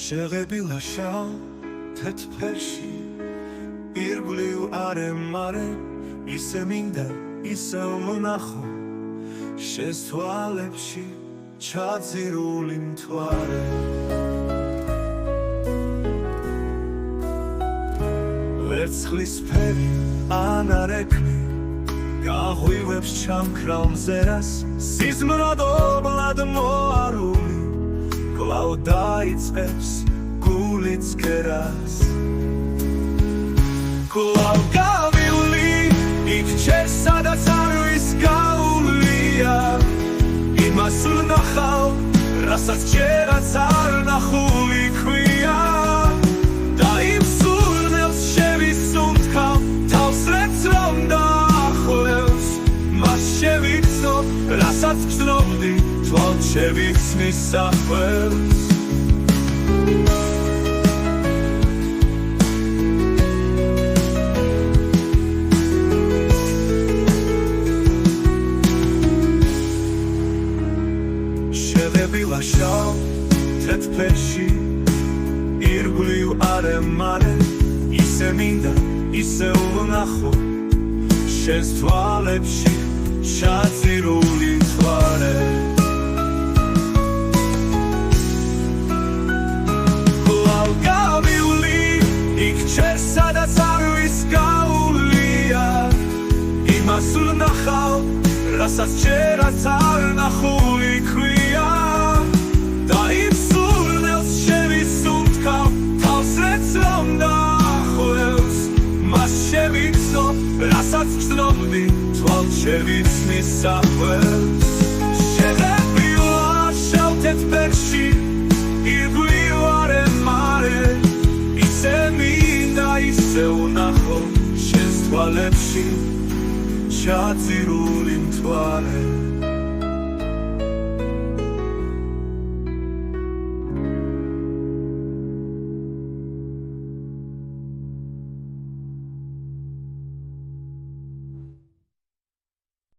შეღებილა შავ თეთრფერში ირგვლივ არემარე ისე მინდა ისე ვნახო შენს თვალებში ჩაძირული მთვარე ვერცხლისფერი ანარეკლი გაღვივებს ჩამქრალ მზერას სიზმრადობლად მოარული კვლავ დაიწყებს გულიც კერას კვლავ გავივლი იქ ჯერ სადაც არ ვისგაულია იმას ვნახავ რასაც ჯერაც არ ნახული ქვია და იმ სურნელს შევისუნთქავ თავს რეც რომ დაახლევს მას შევიცნო რასაც გრძნობდი თვალ შევიცნის სახელს შეღებილა შავ თეთრფერში ირგვლივ არემარე ისე მინდა ისე ვნახო შენს თვალებში ჩაძირული მთვარე კვლავ გავივლი იქ ჯერ სადაც არ ვისგაულია იმას ვნახავ რასაც ჯერაც არ ნახული ქვია და იმ სურნელს შევისუნთქავ თავს რეც რომ დაახლევს მას შევიცნო რასაც გრძნობდი თვალ შევიცნის სახელს შეღებილა შავ თეთრფერში ირგვლივ არემარე ისე მინდა ისე ვნახო შენს თვალებში ჩაძირული მთვარე